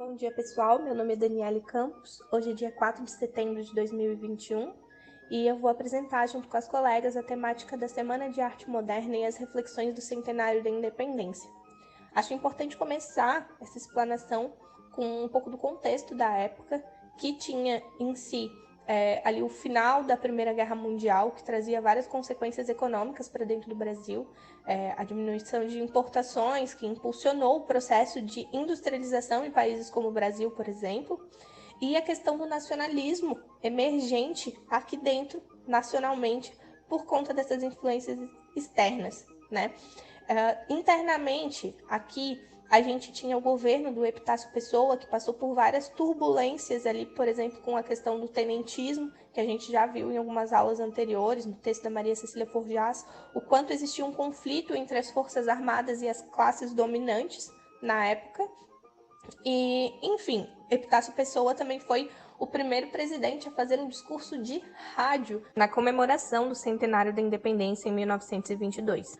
Bom dia, pessoal. Meu nome é Daniele Campos. Hoje é dia 4 de setembro de 2021 e eu vou apresentar, junto com as colegas, a temática da Semana de Arte Moderna e as reflexões do Centenário da Independência. Acho importante começar essa explanação com um pouco do contexto da época, que tinha em si ali o final da Primeira Guerra Mundial, que trazia várias consequências econômicas para dentro do Brasil, a diminuição de importações, que impulsionou o processo de industrialização em países como o Brasil, por exemplo, e a questão do nacionalismo emergente aqui dentro, nacionalmente, por conta dessas influências externas, né? Internamente, aqui, a gente tinha o governo do Epitácio Pessoa, que passou por várias turbulências ali, por exemplo, com a questão do tenentismo, que a gente já viu em algumas aulas anteriores, no texto da Maria Cecília Forjás, o quanto existia um conflito entre as forças armadas e as classes dominantes na época. E, enfim, Epitácio Pessoa também foi o primeiro presidente a fazer um discurso de rádio na comemoração do centenário da independência em 1922.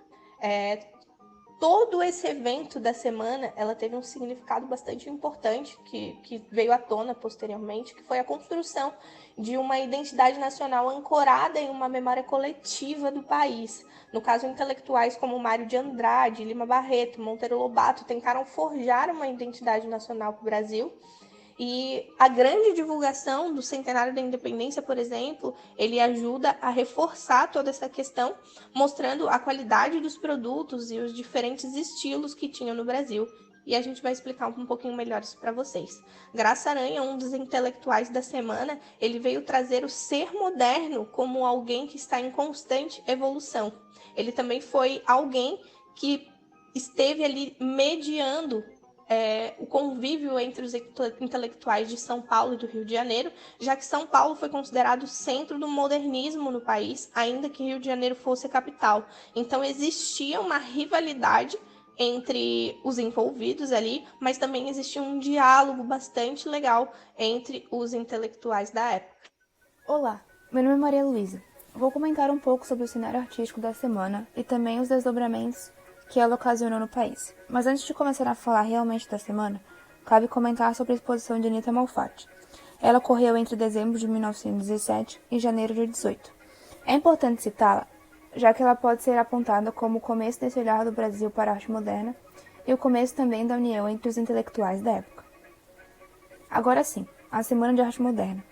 Todo esse evento da semana, ela teve um significado bastante importante que veio à tona posteriormente, que foi a construção de uma identidade nacional ancorada em uma memória coletiva do país. No caso, intelectuais como Mário de Andrade, Lima Barreto, Monteiro Lobato tentaram forjar uma identidade nacional para o Brasil. E a grande divulgação do Centenário da Independência, por exemplo, ele ajuda a reforçar toda essa questão, mostrando a qualidade dos produtos e os diferentes estilos que tinham no Brasil. E a gente vai explicar um pouquinho melhor isso para vocês. Graça Aranha, um dos intelectuais da semana, ele veio trazer o ser moderno como alguém que está em constante evolução. Ele também foi alguém que esteve ali mediando o convívio entre os intelectuais de São Paulo e do Rio de Janeiro, já que São Paulo foi considerado o centro do modernismo no país, ainda que Rio de Janeiro fosse a capital. Então existia uma rivalidade entre os envolvidos ali, mas também existia um diálogo bastante legal entre os intelectuais da época. Olá, meu nome é Maria Luísa. Vou comentar um pouco sobre o cenário artístico da semana e também os desdobramentos que ela ocasionou no país. Mas antes de começar a falar realmente da semana, cabe comentar sobre a exposição de Anita Malfatti. Ela ocorreu entre dezembro de 1917 e janeiro de 18. É importante citá-la, já que ela pode ser apontada como o começo desse olhar do Brasil para a arte moderna e o começo também da união entre os intelectuais da época. Agora sim, a Semana de Arte Moderna.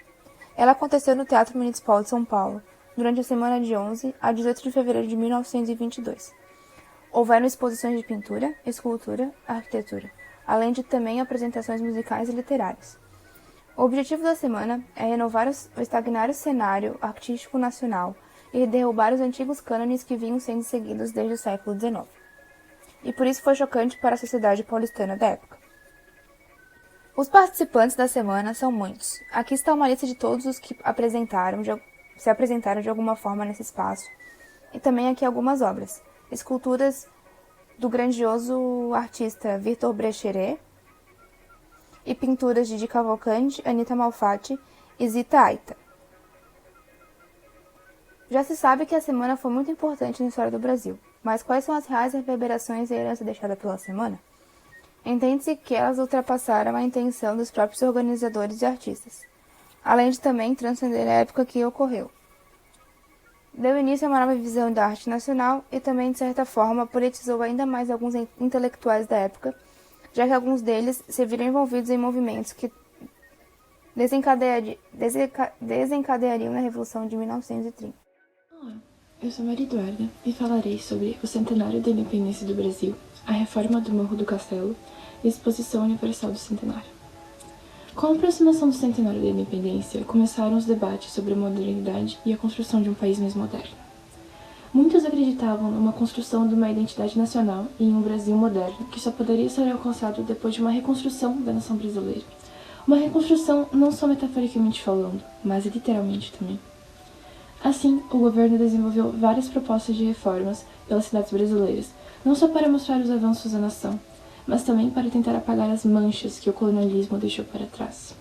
Ela aconteceu no Teatro Municipal de São Paulo, durante a semana de 11 a 18 de fevereiro de 1922. Houveram exposições de pintura, escultura, arquitetura, além de também apresentações musicais e literárias. O objetivo da semana é renovar o estagnário cenário artístico nacional e derrubar os antigos cânones que vinham sendo seguidos desde o século XIX. E por isso foi chocante para a sociedade paulistana da época. Os participantes da semana são muitos. Aqui está uma lista de todos os que se apresentaram de alguma forma nesse espaço. E também aqui algumas obras. Esculturas do grandioso artista Victor Brecheret e pinturas de Di Cavalcanti, Anita Malfatti e Zita Aita. Já se sabe que a semana foi muito importante na história do Brasil, mas quais são as reais reverberações e a herança deixada pela semana? Entende-se que elas ultrapassaram a intenção dos próprios organizadores e artistas, além de também transcender a época que ocorreu. Deu início a uma nova visão da arte nacional e também, de certa forma, politizou ainda mais alguns intelectuais da época, já que alguns deles se viram envolvidos em movimentos que desencadeariam na Revolução de 1930. Olá, eu sou Maria Eduarda e falarei sobre o centenário da independência do Brasil, a reforma do Morro do Castelo e a Exposição Universal do Centenário. Com a aproximação do centenário da independência, começaram os debates sobre a modernidade e a construção de um país mais moderno. Muitos acreditavam numa construção de uma identidade nacional e em um Brasil moderno que só poderia ser alcançado depois de uma reconstrução da nação brasileira. Uma reconstrução não só metaforicamente falando, mas literalmente também. Assim, o governo desenvolveu várias propostas de reformas pelas cidades brasileiras, não só para mostrar os avanços da nação, mas também para tentar apagar as manchas que o colonialismo deixou para trás.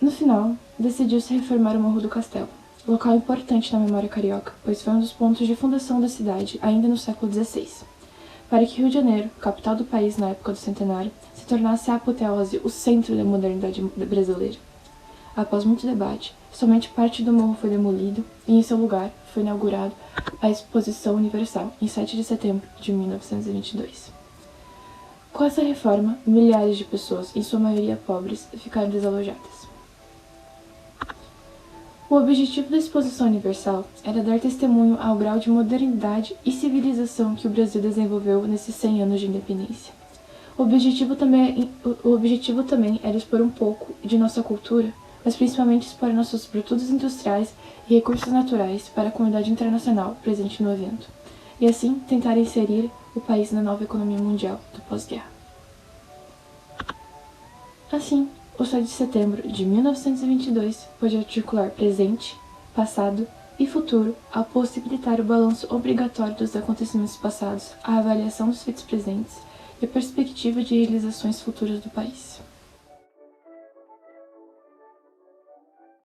No final, decidiu-se reformar o Morro do Castelo, local importante na memória carioca, pois foi um dos pontos de fundação da cidade ainda no século XVI, para que Rio de Janeiro, capital do país na época do centenário, se tornasse a apoteose o centro da modernidade brasileira. Após muito debate, somente parte do morro foi demolido e, em seu lugar, foi inaugurado a Exposição Universal, em 7 de setembro de 1922. Com essa reforma, milhares de pessoas, em sua maioria pobres, ficaram desalojadas. O objetivo da Exposição Universal era dar testemunho ao grau de modernidade e civilização que o Brasil desenvolveu nesses 100 anos de independência. O objetivo também era expor um pouco de nossa cultura, mas principalmente expor nossos produtos industriais e recursos naturais para a comunidade internacional presente no evento, e assim tentar inserir o país na nova economia mundial do pós-guerra. Assim, o 7 de setembro de 1922 pôde articular presente, passado e futuro ao possibilitar o balanço obrigatório dos acontecimentos passados, a avaliação dos feitos presentes e a perspectiva de realizações futuras do país.